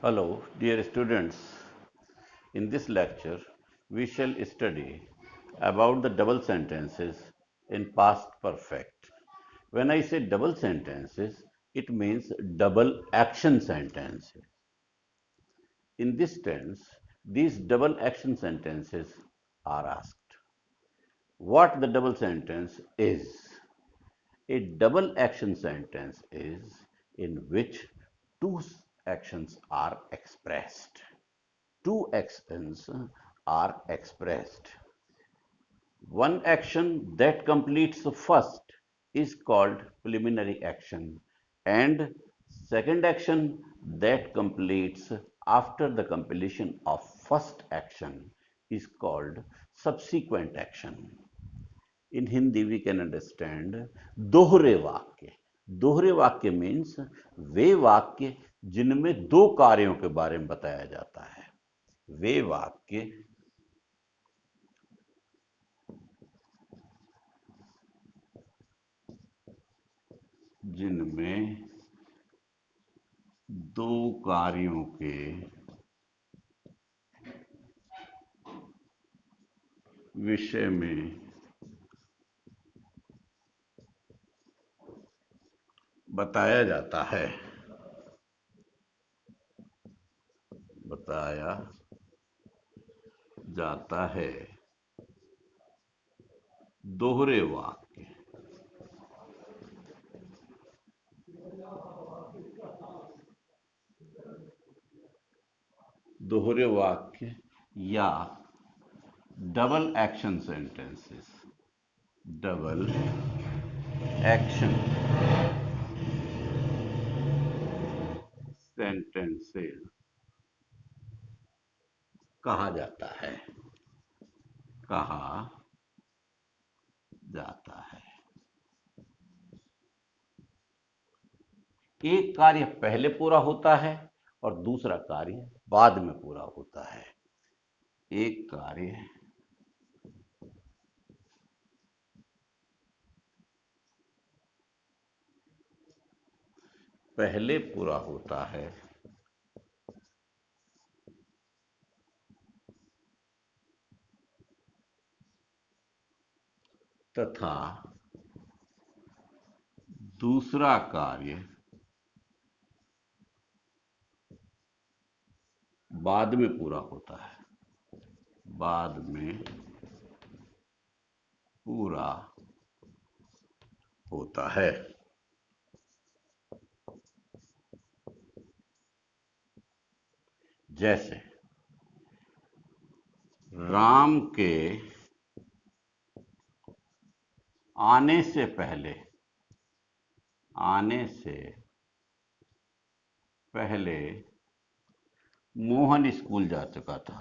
Hello, dear students. In this lecture, we shall study about the double sentences in past perfect. When I say double sentences, it means double action sentences. In this tense, these double action sentences are asked. What the double sentence is? A double action sentence is in which two actions are expressed. Two actions are expressed. One action that completes first is called preliminary action, and second action that completes after the completion of first action is called subsequent action. In Hindi we can understand दोहरे वाक्य. दोहरे वाक्य means वे वाक्य जिनमें दो कार्यों के बारे में बताया जाता है. वे वाक्य जिनमें दो कार्यों के विषय में बताया जाता है. बताया जाता है. दोहरे वाक्य. दोहरे वाक्य या double action sentences. Double action sentences कहा जाता है. कहा जाता है. एक कार्य पहले पूरा होता है और दूसरा कार्य बाद में पूरा होता है. एक कार्य पहले पूरा होता है तथा दूसरा कार्य बाद में पूरा होता है. बाद में पूरा होता है. जैसे राम के आने से पहले मोहन स्कूल जा चुका था.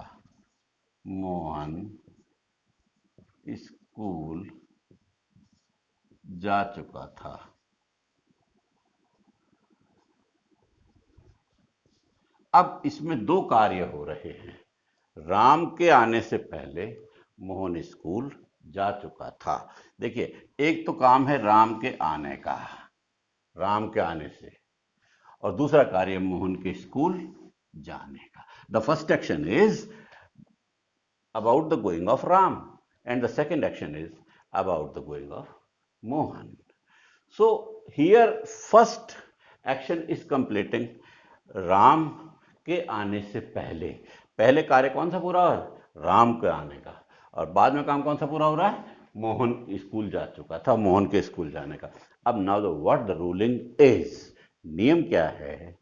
मोहन स्कूल जा चुका था. अब इसमें दो कार्य हो रहे हैं. राम के आने से पहले मोहन स्कूल जा चुका था. देखिए, एक तो काम है राम के आने का, राम के आने से, और दूसरा कार्य मोहन के स्कूल जाने का. The first action is about the going of Ram, and the second action is about the going of Mohan. So here first action is completing Ram के आने से पहले. पहले कार्य कौन सा पूरा हो रहा है? राम के आने का. और बाद में काम कौन सा पूरा हो रहा है? मोहन स्कूल जा चुका था, मोहन के स्कूल जाने का. अब now the what the ruling is, नियम क्या है?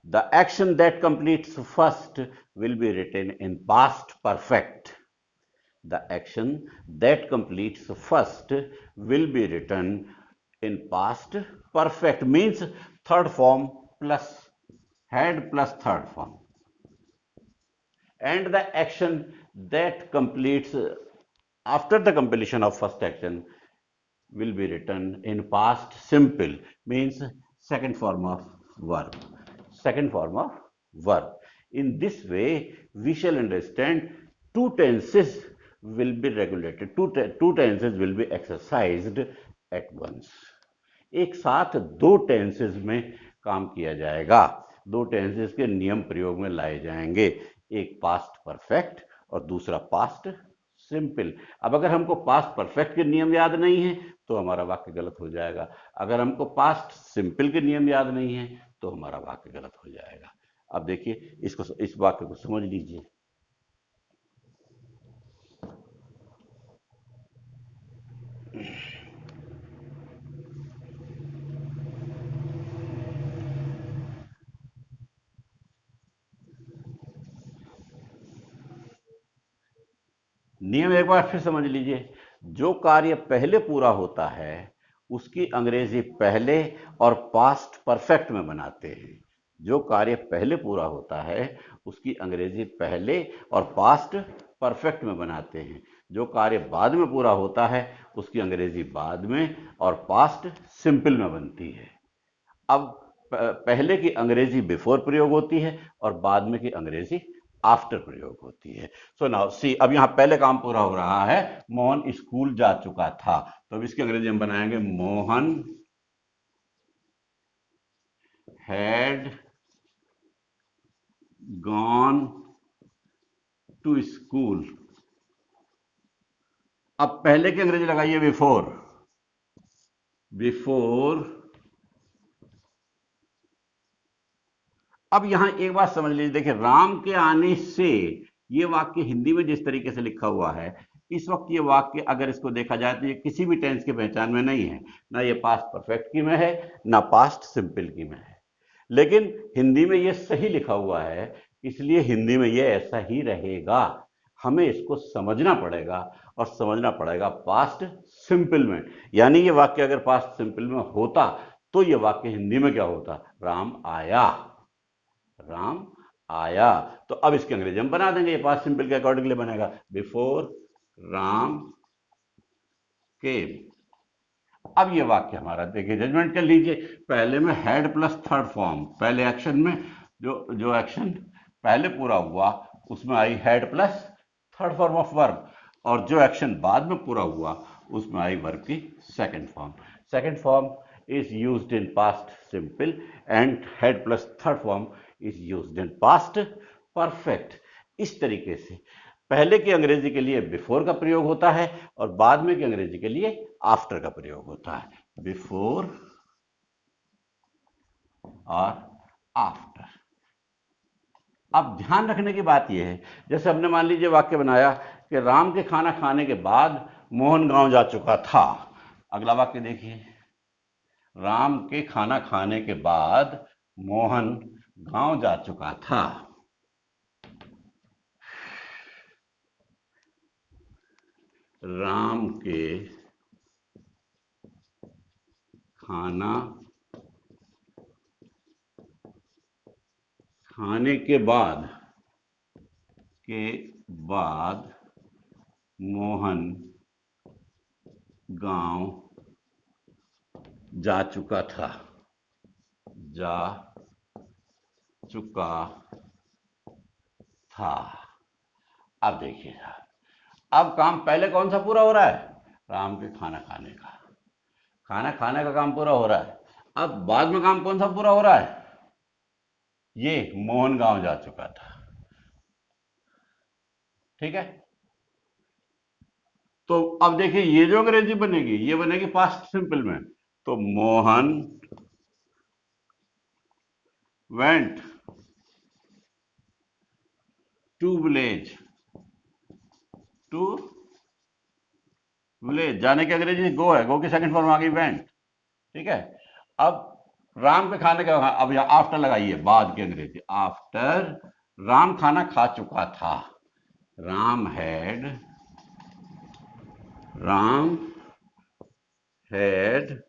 The action that completes first will be written in past perfect. The action that completes first will be written in past perfect, means third form plus had plus third form. And the action that completes after the completion of first action will be written in past simple, means second form of verb. Second form of verb. In this way, we shall understand two tenses will be regulated. Two tenses will be exercised at once. एक साथ दो tenses में काम किया जाएगा. दो tenses के नियम प्रयोग में लाए जाएंगे, एक पास्ट परफेक्ट और दूसरा पास्ट सिंपल। अब अगर हमको पास्ट परफेक्ट के नियम याद नहीं है तो हमारा वाक्य गलत हो जाएगा, अगर हमको पास्ट सिंपल के नियम याद नहीं है तो हमारा वाक्य गलत हो जाएगा। अब देखिए इस वाक्य को समझ लीजिए। नियम एक बार फिर समझ लीजिए। जो कार्य पहले पूरा होता है उसकी अंग्रेजी पहले और पास्ट परफेक्ट में बनाते हैं। जो कार्य पहले पूरा होता है उसकी अंग्रेजी पहले और पास्ट परफेक्ट में बनाते हैं। जो कार्य बाद में पूरा होता है उसकी अंग्रेजी बाद में और पास्ट सिंपल में बनती है। अब पहले की अंग्रेजी बिफोर प्रयोग होती है और बाद में की अंग्रेजी आफ्टर प्रयोग होती है। सो नाउ सी, अब यहां पहले काम पूरा हो रहा है, मोहन स्कूल जा चुका था, तो अब इसकी अंग्रेजी हम बनाएंगे Mohan had gone to school. अब पहले की अंग्रेजी लगाइए बिफोर। बिफोर। अब यहां एक बात समझ लीजिए, देखिए राम के आने से, ये वाक्य हिंदी में जिस तरीके से लिखा हुआ है इस वक्त ये वाक्य अगर इसको देखा जाए तो ये किसी भी टेंस की पहचान में नहीं है, ना ये पास्ट परफेक्ट की में है ना पास्ट सिंपल की में है, लेकिन हिंदी में ये सही लिखा हुआ है इसलिए हिंदी में ये ऐसा ही रहेगा। हमें इसको समझना पड़ेगा और समझना पड़ेगा पास्ट सिंपल में। यानी ये वाक्य अगर पास्ट सिंपल में होता तो ये वाक्य हिंदी में क्या होता, राम आया। राम आया। तो अब इसकी अंग्रेजी हम बना देंगे, ये पास्ट सिंपल के अकॉर्डिंगली बनेगा, बिफोर राम केम। अब ये वाक्य हमारा देखिए, जजमेंट कर लीजिए। पहले में हैड प्लस थर्ड फॉर्म, पहले एक्शन में जो एक्शन पहले पूरा हुआ उसमें I had plus third form of verb, और जो एक्शन बाद में पूरा हुआ उसमें आई वर्ब की second form. Second form is used in past simple and had plus third form is used in past perfect। इस तरीके से पहले की अंग्रेजी के लिए बिफोर का प्रयोग होता है और बाद में की अंग्रेजी के लिए आफ्टर का प्रयोग होता है, बिफोर और आफ्टर। अब ध्यान रखने की बात यह है, जैसे हमने मान लीजिए वाक्य बनाया कि राम के खाना खाने के बाद मोहन गांव जा चुका था। अगला वाक्य देखिए, राम के खाना खाने के बाद मोहन गांव जा चुका था। राम के खाना खाने के बाद मोहन गांव जा चुका था। जा चुका था। अब देखिए, अब काम पहले कौन सा पूरा हो रहा है, राम के खाना खाने का। खाना खाने का काम पूरा हो रहा है। अब बाद में काम कौन सा पूरा हो रहा है, ये मोहन गांव जा चुका था। ठीक है, तो अब देखिए ये जो अंग्रेजी बनेगी ये बनेगी पास्ट सिंपल में, तो Mohan went to village. To village जाने की अंग्रेजी गो है, गो की सेकंड फॉर्म आ गई वेंट। ठीक है, अब राम के खाने का, अब यहां आफ्टर लगाइए, बाद की अंग्रेजी आफ्टर। राम खाना खा चुका था। Ram had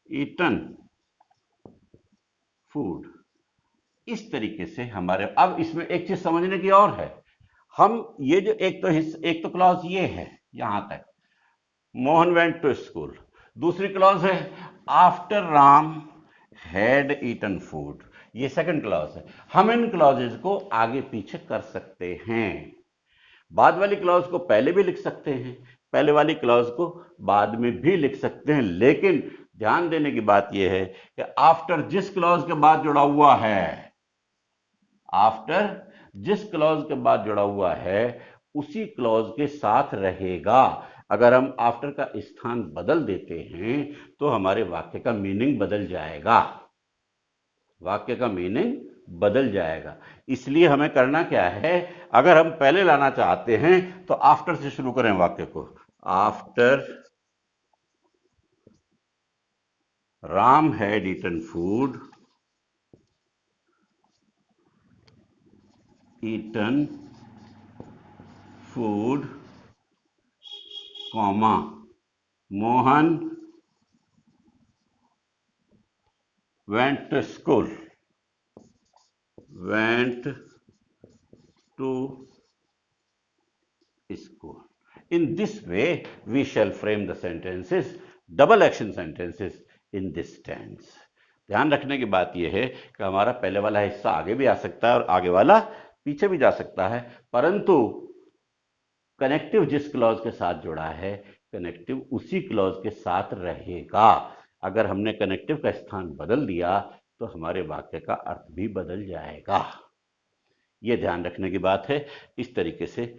eaten food. इस तरीके से हमारे, अब इसमें एक चीज समझने की और है, हम ये जो एक तो क्लॉज ये है यहां तक, मोहन वेंट टू स्कूल। दूसरी क्लॉज है after Ram had eaten food, ये सेकंड क्लॉज है। हम इन क्लॉजेज को आगे पीछे कर सकते हैं, बाद वाली क्लॉज को पहले भी लिख सकते हैं, पहले वाली क्लॉज को बाद में भी लिख सकते हैं, लेकिन ध्यान देने की बात यह है कि आफ्टर जिस क्लॉज के बाद जुड़ा हुआ है आफ्टर जिस क्लॉज के बाद जुड़ा हुआ है उसी क्लॉज के साथ रहेगा। अगर हम आफ्टर का स्थान बदल देते हैं तो हमारे वाक्य का मीनिंग बदल जाएगा, वाक्य का मीनिंग बदल जाएगा। इसलिए हमें करना क्या है, अगर हम पहले लाना चाहते हैं तो आफ्टर से शुरू करें वाक्य को। After Ram had eaten food, eaten food, comma Mohan went to school, went to school. In this way, we shall frame the sentences, double action sentences in this tense. ध्यान रखने की बात यह है कि हमारा पहले वाला हिस्सा आगे भी आ सकता है और आगे वाला पीछे भी जा सकता है, परंतु कनेक्टिव जिस क्लॉज के साथ जुड़ा है कनेक्टिव उसी क्लॉज के साथ रहेगा। अगर हमने कनेक्टिव का स्थान बदल दिया तो हमारे वाक्य का अर्थ भी बदल जाएगा। यह ध्यान रखने की बात है। इस तरीके से